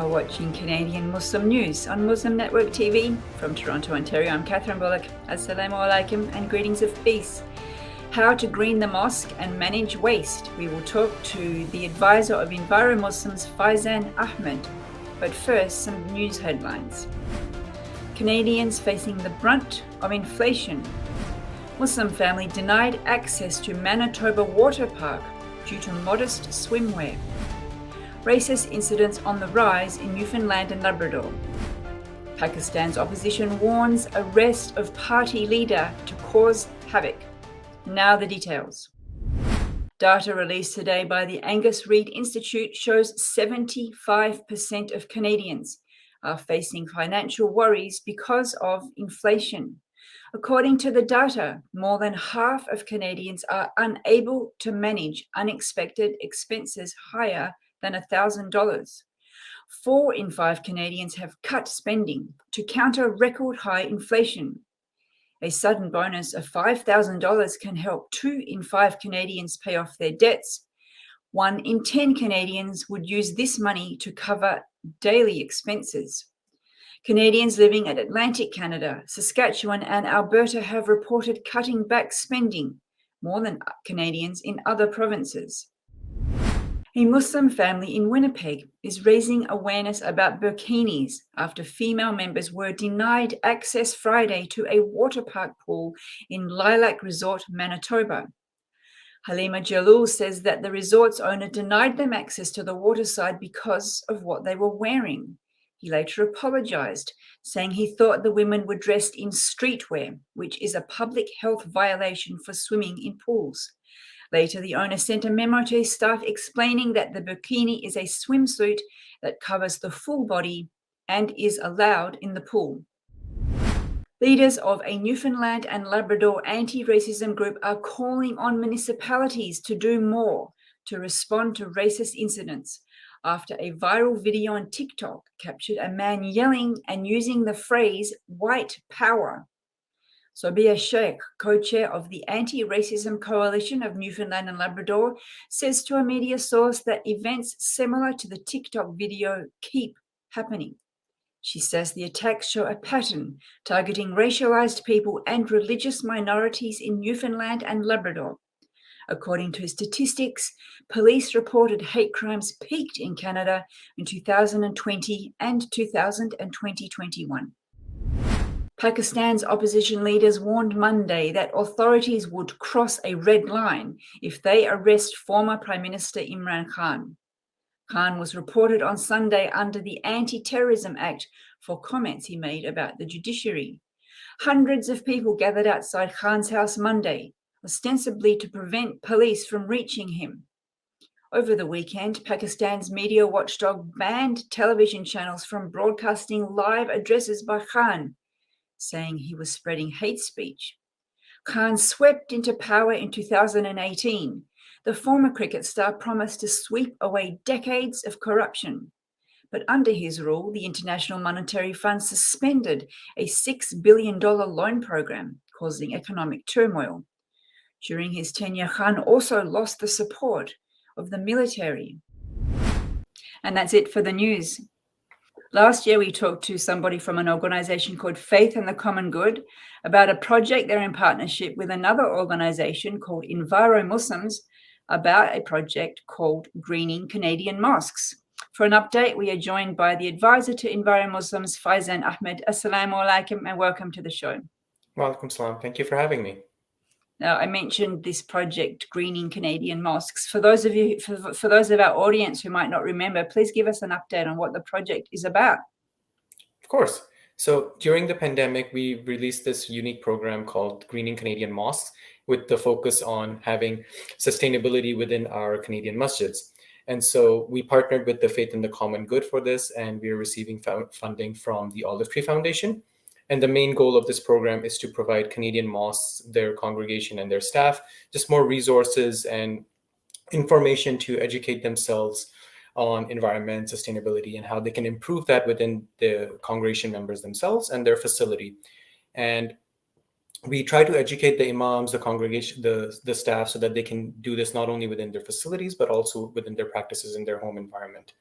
watching Canadian Muslim News on Muslim Network TV. From Toronto, Ontario, I'm Catherine Bullock. Assalamu alaikum and greetings of peace. How to green the mosque and manage waste. We will talk to the advisor of Enviromuslims, Faizan Ahmed. But first, some news headlines. Canadians facing the brunt of inflation. Muslim family denied access to Manitoba Waterpark due to modest swimwear. Racist incidents on the rise in Newfoundland and Labrador. Pakistan's opposition warns arrest of party leader to cause havoc. Now the details. Data released today by the Angus Reid Institute shows 75% of Canadians are facing financial worries because of inflation. According to the data, more than half of Canadians are unable to manage unexpected expenses higher than $1,000. 4 in 5 Canadians have cut spending to counter record high inflation. A sudden bonus of $5,000 can help 2 in 5 Canadians pay off their debts. 1 in 10 Canadians would use this money to cover daily expenses. Canadians living in Atlantic Canada, Saskatchewan, and Alberta have reported cutting back spending more than Canadians in other provinces. A Muslim family in Winnipeg is raising awareness about burkinis after female members were denied access Friday to a waterpark pool in Lilac Resort, Manitoba. Halima Jalul says that the resort's owner denied them access to the waterside because of what they were wearing. He later apologized, saying he thought the women were dressed in streetwear, which is a public health violation for swimming in pools. Later, the owner sent a memo to his staff explaining that the burkini is a swimsuit that covers the full body and is allowed in the pool. Leaders of a Newfoundland and Labrador anti-racism group are calling on municipalities to do more to respond to racist incidents after a viral video on TikTok captured a man yelling and using the phrase white power. Sobia Sheikh, co-chair of the Anti-Racism Coalition of Newfoundland and Labrador, says to a media source that events similar to the TikTok video keep happening. She says the attacks show a pattern targeting racialized people and religious minorities in Newfoundland and Labrador. According to statistics, police reported hate crimes peaked in Canada in 2020 and 2021. Pakistan's opposition leaders warned Monday that authorities would cross a red line if they arrest former Prime Minister Imran Khan. Khan was reported on Sunday under the Anti-Terrorism Act for comments he made about the judiciary. Hundreds of people gathered outside Khan's house Monday, ostensibly to prevent police from reaching him. Over the weekend, Pakistan's media watchdog banned television channels from broadcasting live addresses by Khan, saying he was spreading hate speech. Khan swept into power in 2018. The former cricket star promised to sweep away decades of corruption. But under his rule, the International Monetary Fund suspended a $6 billion loan program, causing economic turmoil. During his tenure, Khan also lost the support of the military. And that's it for the news. Last year, we talked to somebody from an organization called Faith and the Common Good about a project they're in partnership with another organization called Enviromuslims about a project called Greening Canadian Mosques. For an update, we are joined by the advisor to Enviromuslims, Faizan Ahmed. Assalamu alaikum and welcome to the show. Walaikum salam. Thank you for having me. Now, I mentioned this project, Greening Canadian Mosques. For those of you, for those of our audience who might not remember, please give us an update on what the project is about. Of course. So during the pandemic, we released this unique program called Greening Canadian Mosques with the focus on having sustainability within our Canadian masjids. And so we partnered with the Faith and the Common Good for this, and we are receiving funding from the Olive Tree Foundation. And the main goal of this program is to provide Canadian mosques, their congregation and their staff, just more resources and information to educate themselves on environment, sustainability, and how they can improve that within the congregation members themselves and their facility. And we try to educate the imams, the congregation, the staff, so that they can do this not only within their facilities, but also within their practices in their home environment.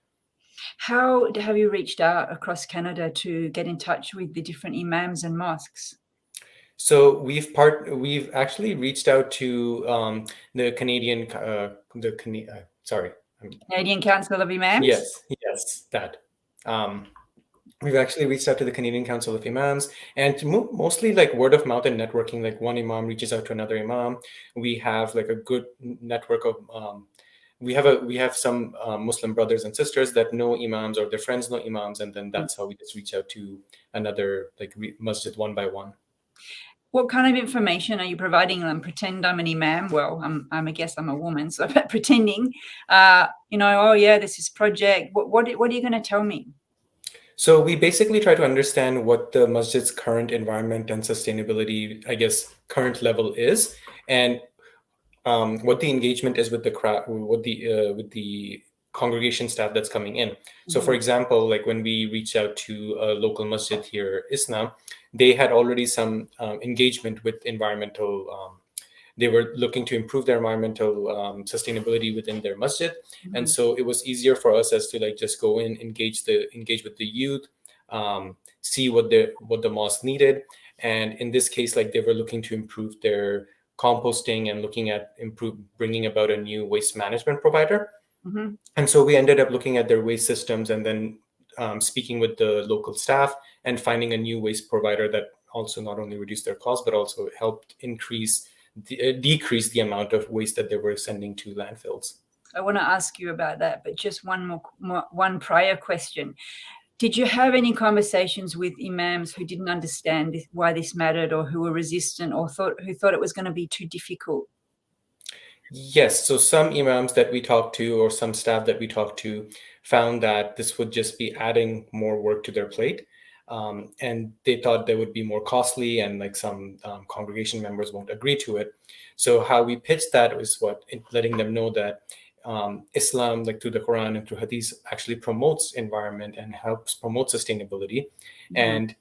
How have you reached out across Canada to get in touch with the different imams and mosques? So we've actually reached out to the Canadian sorry. Canadian Council of Imams? Yes, that. Um, we've actually reached out to the Canadian Council of Imams, and mostly like word of mouth and networking. Like one imam reaches out to another imam. We have like a good network of. We have some Muslim brothers and sisters that know imams, or their friends know imams, and then that's how we just reach out to another like masjid one by one. What kind of information are you providing them? Pretend I'm an imam. Well, I guess I'm a woman, so pretending, oh yeah, this is project. What are you going to tell me? So we basically try to understand what the masjid's current environment and sustainability, I guess, current level is, and what the engagement is with the crowd, with the congregation staff that's coming in. So, for example, like when we reached out to a local masjid here, Islam, they had already some engagement with environmental. They were looking to improve their environmental sustainability within their masjid, and so it was easier for us as to like just go in, engage with the youth, see what the mosque needed, and in this case, like they were looking to improve their composting and looking at bringing about a new waste management provider. And so we ended up looking at their waste systems, and then speaking with the local staff and finding a new waste provider that also not only reduced their cost but also helped decrease the amount of waste that they were sending to landfills. I want to ask you about that, but just one prior question. Did you have any conversations with imams who didn't understand why this mattered, or who were resistant, or who thought it was going to be too difficult? Yes, so some imams that we talked to, or some staff that we talked to, found that this would just be adding more work to their plate. And they thought they would be more costly, and like some congregation members won't agree to it. So how we pitched that was letting them know that Islam, like through the Quran and through Hadith, actually promotes environment and helps promote sustainability. And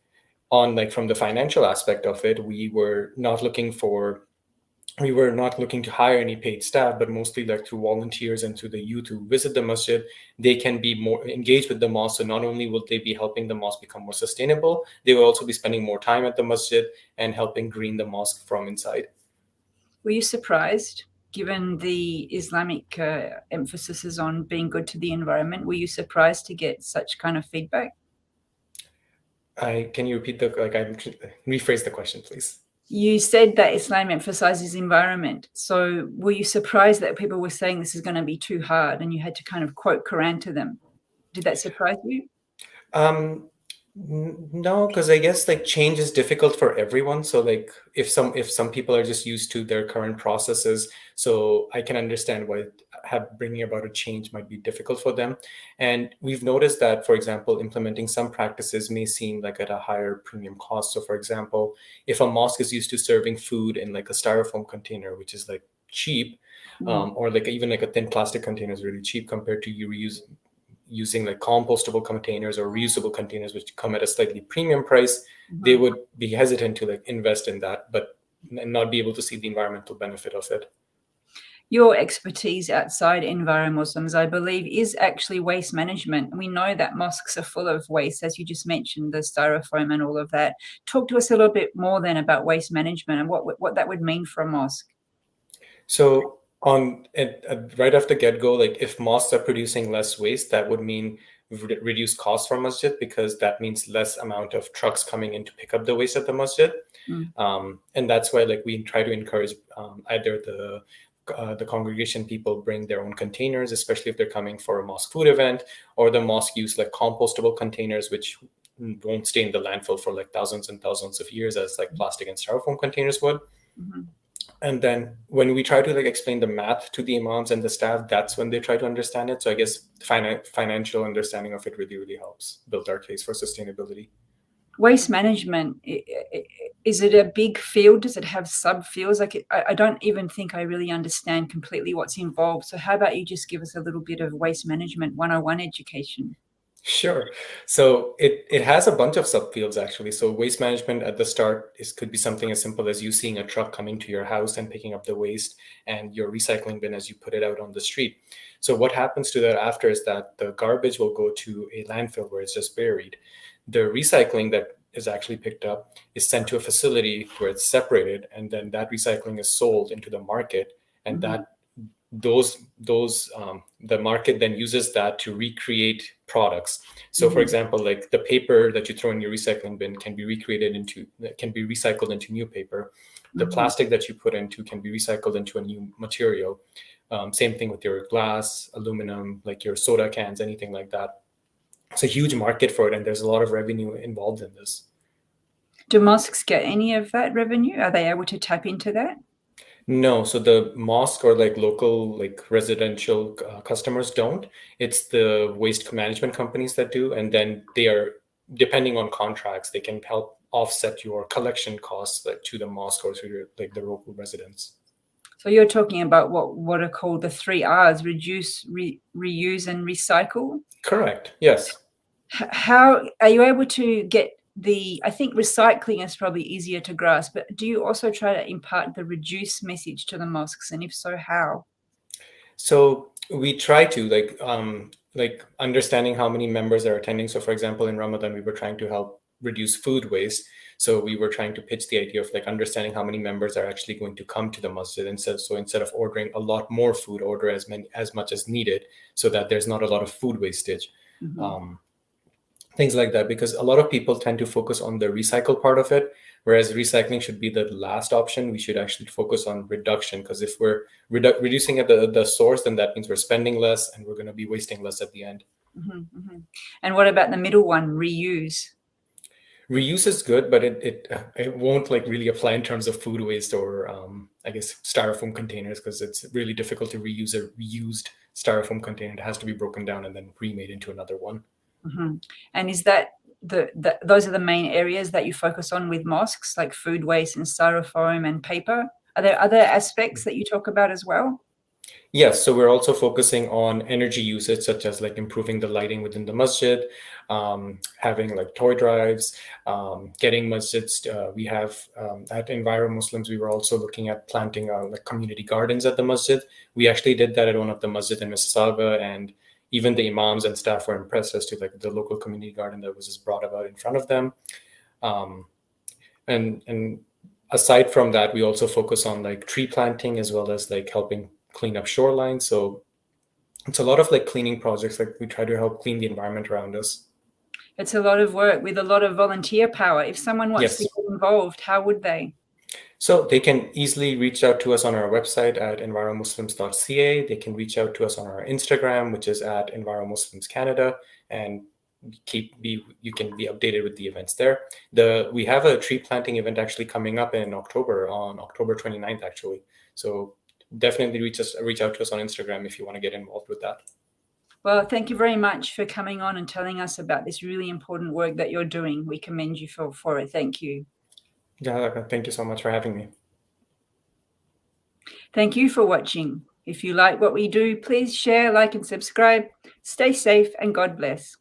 on like from the financial aspect of it, we were not looking to hire any paid staff, but mostly like through volunteers and through the youth who visit the masjid, they can be more engaged with the mosque. So not only will they be helping the mosque become more sustainable, they will also be spending more time at the masjid and helping green the mosque from inside. Were you surprised, given the Islamic emphasis is on being good to the environment? Were you surprised to get such kind of feedback? Can you repeat rephrase the question, please? You said that Islam emphasizes environment. So were you surprised that people were saying this is going to be too hard, and you had to kind of quote Quran to them? Did that surprise you? No, because I guess like change is difficult for everyone. So like if some people are just used to their current processes, so I can understand why bringing about a change might be difficult for them. And we've noticed that, for example, implementing some practices may seem like at a higher premium cost. So for example, if a mosque is used to serving food in like a styrofoam container, which is like cheap, or like even like a thin plastic container is really cheap compared to using like compostable containers or reusable containers, which come at a slightly premium price, they would be hesitant to like invest in that, but not be able to see the environmental benefit of it. Your expertise outside Enviromuslims, I believe, is actually waste management. We know that mosques are full of waste, as you just mentioned, the styrofoam and all of that. Talk to us a little bit more then about waste management and what that would mean for a mosque. So right off the get-go, like if mosques are producing less waste, that would mean reduced costs for masjid, because that means less amount of trucks coming in to pick up the waste at the masjid. And that's why like we try to encourage either the congregation people bring their own containers, especially if they're coming for a mosque food event, or the mosque use like compostable containers, which won't stay in the landfill for like thousands and thousands of years as like plastic and styrofoam containers would. And then when we try to like explain the math to the imams and the staff, that's when they try to understand it. So I guess financial understanding of it really, really helps build our case for sustainability. Waste management, is it a big field? Does it have subfields? Like I don't even think I really understand completely what's involved. So how about you just give us a little bit of waste management 101 education? Sure. So it has a bunch of subfields actually. So waste management at the start could be something as simple as you seeing a truck coming to your house and picking up the waste and your recycling bin as you put it out on the street. So what happens to that after is that the garbage will go to a landfill where it's just buried. The recycling that is actually picked up is sent to a facility where it's separated, and then that recycling is sold into the market, and Mhm. that those the market then uses that to recreate products. So for Mhm. example, like the paper that you throw in your recycling bin can be recycled into new paper. The Mhm. plastic that you put into can be recycled into a new material. Same thing with your glass, aluminum, like your soda cans, anything like that. It's a huge market for it, and there's a lot of revenue involved in this. Do mosques get any of that revenue? Are they able to tap into that? No, so the mosque or like local like residential customers don't. It's the waste management companies that do, and then they are depending on contracts, they can help offset your collection costs like to the mosque or to your, like the local residents. So you're talking about what are called the three R's: reduce, reuse, and recycle. Correct. Yes. How are you able to get the? I think recycling is probably easier to grasp, but do you also try to impart the reduce message to the mosques, and if so, how? So we try to like understanding how many members are attending. So for example, in Ramadan, we were trying to help reduce food waste. So we were trying to pitch the idea of like understanding how many members are actually going to come to the masjid instead of ordering a lot more food, order as much as needed so that there's not a lot of food wastage. Mhm. Um, Things like that, because a lot of people tend to focus on the recycle part of it, whereas recycling should be the last option. We should actually focus on reduction, because if we're reducing at the source, then that means we're spending less and we're going to be wasting less at the end. Mhm, mhm. And what about the middle one, reuse? Reuse is good, but it won't like really apply in terms of food waste or I guess styrofoam containers, because it's really difficult to reuse a reused styrofoam container. It has to be broken down and then remade into another one. Mhm. And is that those are the main areas that you focus on with mosques, like food waste and styrofoam and paper? Are there other aspects that you talk about as well? Yes, so we're also focusing on energy usage, such as like improving the lighting within the masjid, having like toy drives, getting masjids. We have at Enviromuslims, we were also looking at planting like community gardens at the masjid. We actually did that at one of the masjid in Mississauga, and even the imams and staff were impressed as to like the local community garden that was just brought about in front of them. Um, and aside from that, we also focus on like tree planting as well as like helping clean up shorelines. So it's a lot of like cleaning projects. Like we try to help clean the environment around us. It's a lot of work with a lot of volunteer power. If someone wants to Yes. get involved, how would they? So they can easily reach out to us on our website at enviromuslims.ca. They can reach out to us on our Instagram, which is at Enviromuslims Canada, and you can be updated with the events there. We have a tree planting event actually coming up in October, on October 29th actually. So definitely reach out to us on Instagram if you want to get involved with that. Well, thank you very much for coming on and telling us about this really important work that you're doing. We commend you for it. Thank you. Yeah, thank you so much for having me. Thank you for watching. If you like what we do, please share, like, and subscribe. Stay safe and God bless.